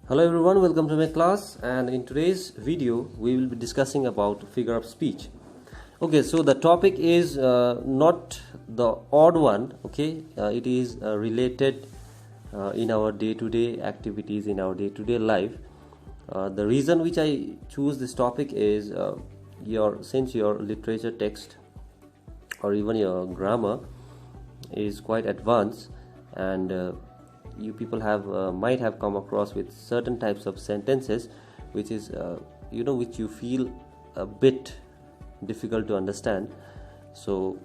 Hello everyone, welcome to my class, and in today's video we will be discussing about figure of speech. Okay, so the topic is not the odd one, okay, it is related in our day-to-day activities, in our day-to-day life. The reason which I choose this topic is since your literature text or even your grammar is quite advanced, and you people might have come across with certain types of sentences which is which you feel a bit difficult to understand. So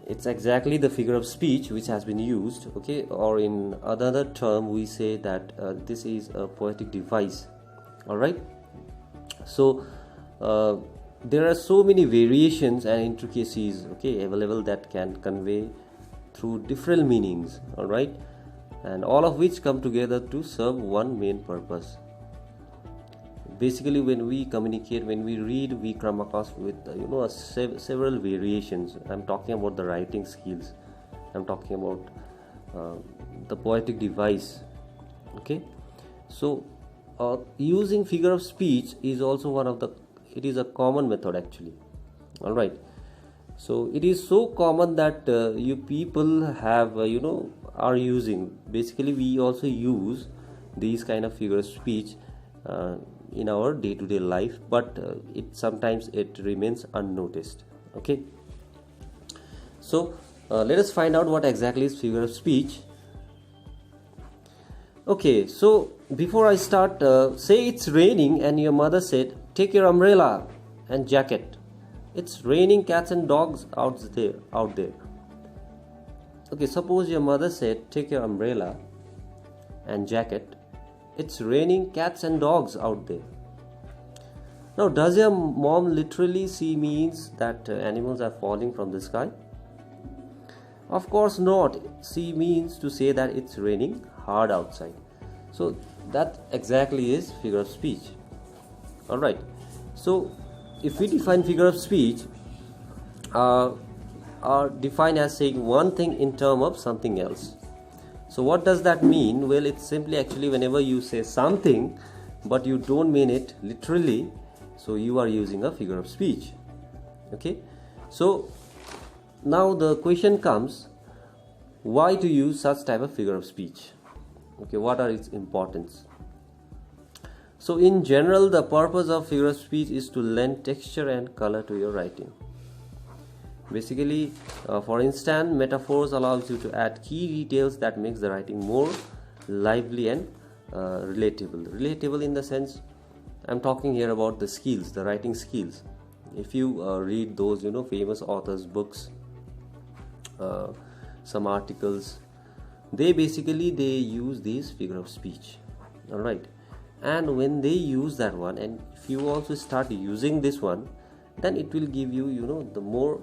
it's exactly the figure of speech which has been used, okay, or in another term we say that this is a poetic device. All right, so there are so many variations and intricacies, okay, available that can convey through different meanings, all right, and all of which come together to serve one main purpose. Basically, when we communicate, when we read, we come across with several variations. I'm talking about the writing skills, I'm talking about the poetic device, okay. So using figure of speech is also it is a common method actually, all right. So it is so common that you people have are using. Basically, we also use these kind of figure of speech in our day-to-day life, but sometimes it remains unnoticed, okay. So let us find out what exactly is figure of speech. Okay, so before I start, say it's raining and your mother said take your umbrella and jacket. It's raining cats and dogs out there. Okay, suppose your mother said take your umbrella and jacket. It's raining cats and dogs out there. Now, does your mom literally see means that animals are falling from the sky? Of course not. See means to say that it's raining hard outside. So that exactly is figure of speech. All right. So if we define figure of speech, are defined as saying one thing in terms of something else. So what does that mean? Well, it's simply actually whenever you say something but you don't mean it literally, so you are using a figure of speech, okay. So now the question comes, why to use such type of figure of speech? Okay, what are its importance? So in general, the purpose of figure of speech is to lend texture and color to your writing. Basically, for instance, metaphors allows you to add key details that makes the writing more lively and relatable. Relatable in the sense, I'm talking here about the skills, the writing skills. If you read those famous authors' books, some articles, they use these figure of speech, all right. And when they use that one, and if you also start using this one, then it will give you the more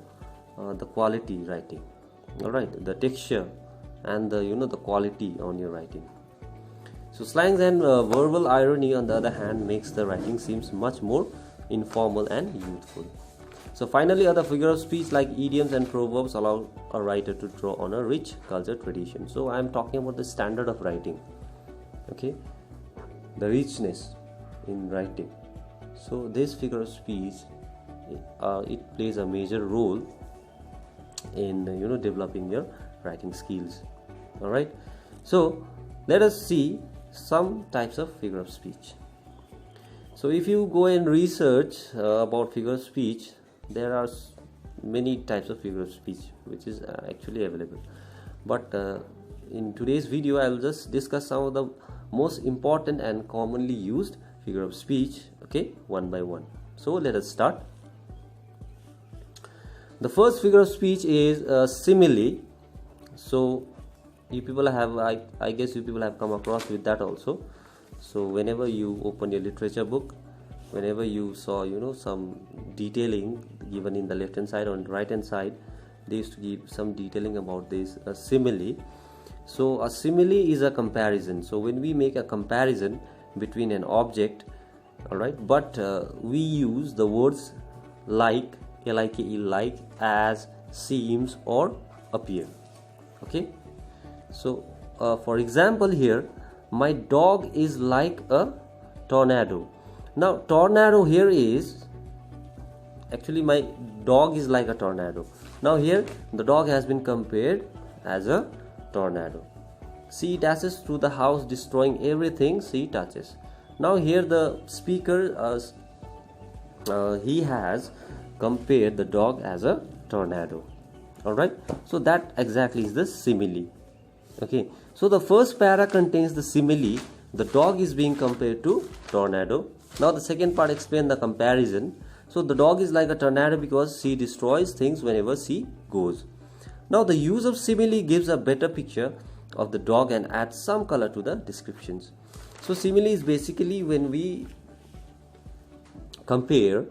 the quality writing, all right, the texture and the quality on your writing. So slangs and verbal irony on the other hand makes the writing seems much more informal and youthful. So finally, other figure of speech like idioms and proverbs allow a writer to draw on a rich culture tradition. So I am talking about the standard of writing, okay, the richness in writing. So this figure of speech it plays a major role in developing your writing skills, all right. So let us see some types of figure of speech. So if you go and research about figure of speech, there are many types of figure of speech which is actually available, but in today's video I will just discuss some of the most important and commonly used figure of speech, okay, one by one. So let us start. The first figure of speech is simile. So you people have I guess you people have come across with that also. So whenever you open your literature book, whenever you saw some detailing given in the left hand side or right hand side, they used to give some detailing about this simile. So a simile is a comparison. So when we make a comparison between an object, all right, but we use the words like, like, as, seems or appear, okay. So for example here, my dog is like a tornado. Now tornado here is actually my dog is like a tornado. Now here the dog has been compared as a tornado. See, it passes through the house destroying everything she touches. Now here the speaker he has compared the dog as a tornado. Alright, so that exactly is the simile. Okay, so the first para contains the simile. The dog is being compared to tornado. Now the second part explains the comparison. So the dog is like a tornado because she destroys things whenever she goes. Now the use of simile gives a better picture of the dog and adds some color to the descriptions. So simile is basically when we compare,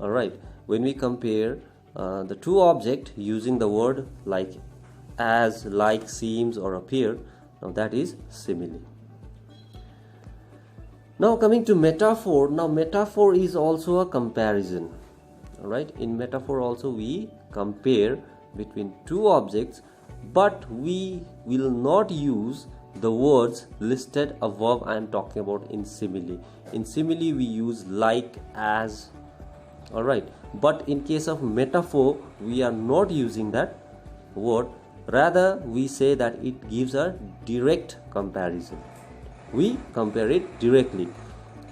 alright, when we compare the two objects using the word like, as, like, seems or appear. Now that is simile. Now coming to metaphor. Now metaphor is also a comparison. Alright, in metaphor also we compare between two objects, but we will not use the words listed above I am talking about in simile. In simile we use like, as, alright, but in case of metaphor we are not using that word. Rather we say that it gives a direct comparison. We compare it directly.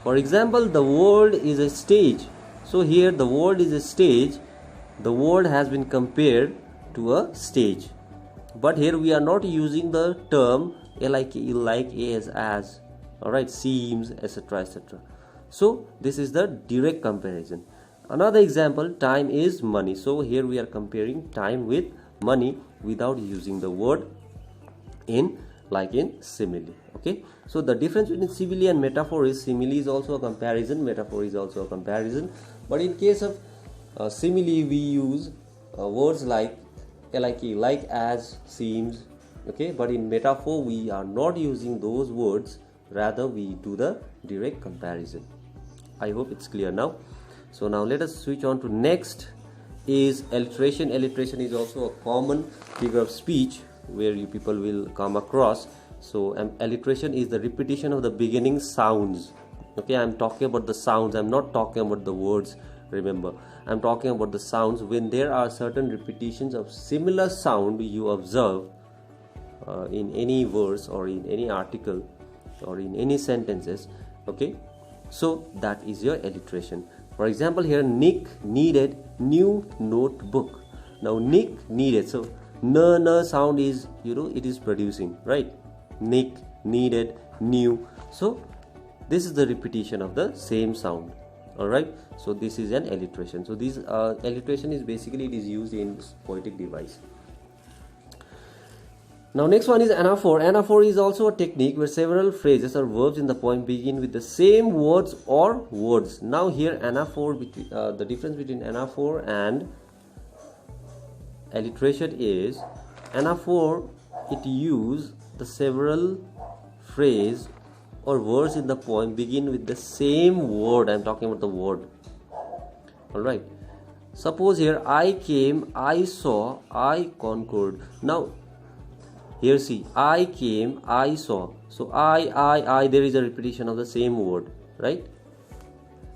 For example, the world is a stage. So here the world is a stage. The world has been compared to a stage. But here we are not using the term like, as, alright, seems, etc., etc. So this is the direct comparison. Another example, time is money. So here we are comparing time with money without using the word in like in simile. Okay, so the difference between simile and metaphor is simile is also a comparison, metaphor is also a comparison. But in case of simile we use words like, as, seems. Okay, but in metaphor we are not using those words, rather we do the direct comparison. I hope it's clear now. So now let us switch on to next is alliteration. Alliteration is also a common figure of speech where you people will come across. So alliteration is the repetition of the beginning sounds. Okay, I'm talking about the sounds, I'm not talking about the words. Remember, I'm talking about the sounds. When there are certain repetitions of similar sound you observe in any verse or in any article or in any sentences, okay, so that is your alliteration. For example, here Nick needed new notebook. Now Nick needed, so n sound is, it is producing, right? Nick needed new. So this is the repetition of the same sound. Alright, so this is an alliteration. So this alliteration is basically, it is used in poetic device. Now next one is anaphore. Anaphore is also a technique where several phrases or verbs in the poem begin with the same words or words. Now here anaphore, the difference between anaphore and alliteration is anaphore, it use the several phrase or words in the poem begin with the same word. I am talking about the word. Alright, suppose here I came, I saw, I conquered. Now here see, I came, I saw. So I, there is a repetition of the same word, right?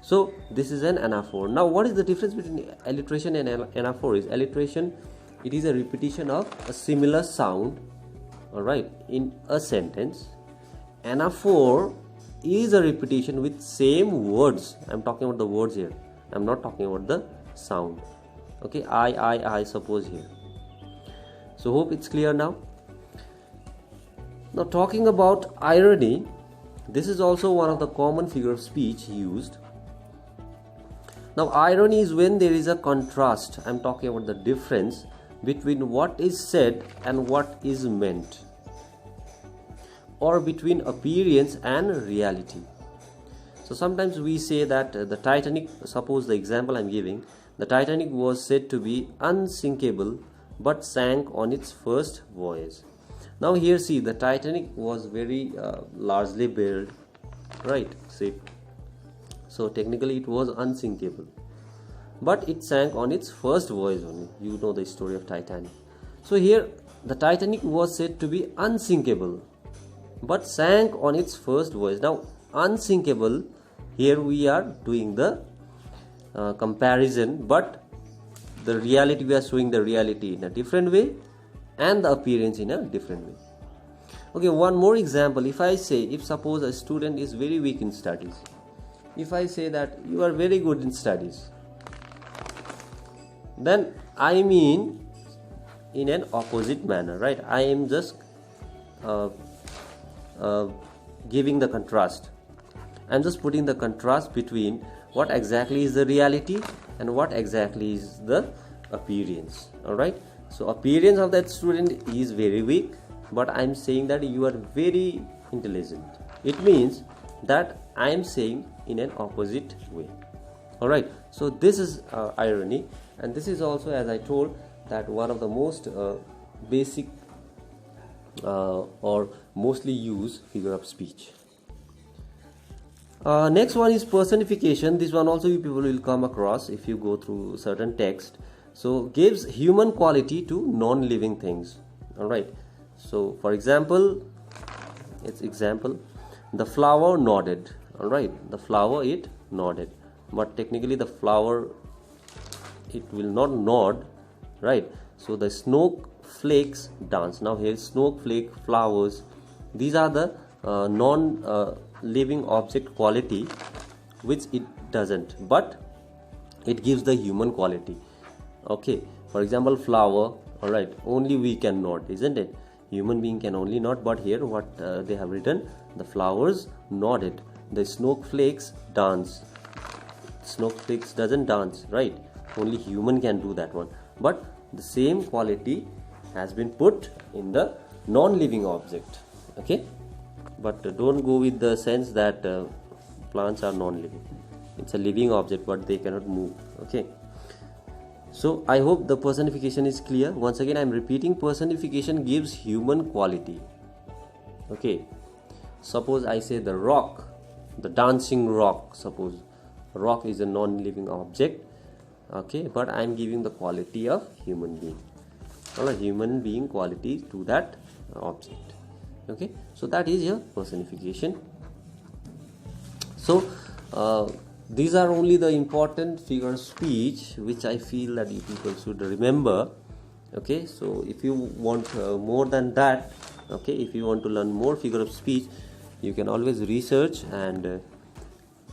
So this is an anaphore. Now what is the difference between alliteration and anaphore? Is alliteration, it is a repetition of a similar sound, alright, in a sentence. Anaphore is a repetition with same words. I'm talking about the words here. I'm not talking about the sound. Okay, I suppose here. So hope it's clear now. Now talking about irony, this is also one of the common figure of speech used. Now irony is when there is a contrast. I'm talking about the difference between what is said and what is meant, or between appearance and reality. So sometimes we say that the Titanic, suppose the example I'm giving, the Titanic was said to be unsinkable but sank on its first voyage. Now here see, the Titanic was very largely built, right? See, so technically it was unsinkable, but it sank on its first voyage only. You know the story of Titanic. So here the Titanic was said to be unsinkable, but sank on its first voyage. Now unsinkable, here we are doing the comparison, but the reality, we are showing the reality in a different way and the appearance in a different way. Okay, one more example. If I say, if suppose a student is very weak in studies, if I say that you are very good in studies, then I mean in an opposite manner, right? I am just giving the contrast. I'm just putting the contrast between what exactly is the reality and what exactly is the appearance. Alright, so appearance of that student is very weak, but I'm saying that you are very intelligent. It means that I am saying in an opposite way. Alright, so this is irony, and this is also, as I told, that one of the most basic or mostly used figure of speech. Next one is personification. This one also you people will come across if you go through certain text. So gives human quality to non-living things. Alright, so for example, the flower nodded. Alright, the flower, it nodded, but technically the flower, it will not nod, right? So the snowflakes dance. Now here snowflake, flowers, these are the non-living object quality, which it doesn't, but it gives the human quality. Okay, for example, flower, alright, only we can nod, isn't it? Human being can only nod, but here what they have written, the flowers nodded, the snowflakes dance. Snowflakes doesn't dance, right? Only human can do that one, but the same quality has been put in the non-living object. Okay, but don't go with the sense that plants are non-living. It's a living object, but they cannot move. Okay, so I hope the personification is clear. Once again, I am repeating, personification gives human quality. Okay, suppose I say the rock, the dancing rock. Suppose rock is a non-living object, okay, but I am giving the quality of human being, or a human being quality to that object. Okay, so that is your personification. So these are only the important figure of speech which I feel that you people should remember. Okay, so if you want more than that, okay, if you want to learn more figure of speech, you can always research, and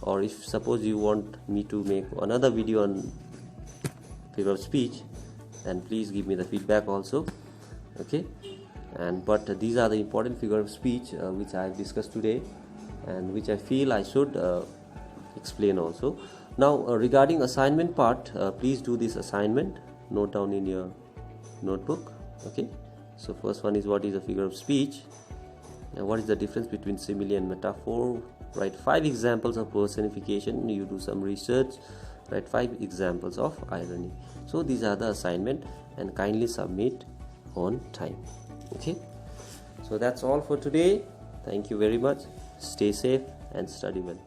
or if suppose you want me to make another video on figure of speech, then please give me the feedback also. Okay, and but these are the important figure of speech which I have discussed today, and which I feel I should explain also. Now regarding assignment part, please do this assignment, note down in your notebook. Okay, so first one is, what is a figure of speech, and what is the difference between simile and metaphor? Write 5 examples of personification. You do some research, write 5 examples of irony. So these are the assignment, and kindly submit on time. Okay, so that's all for today. Thank you very much. Stay safe and study well.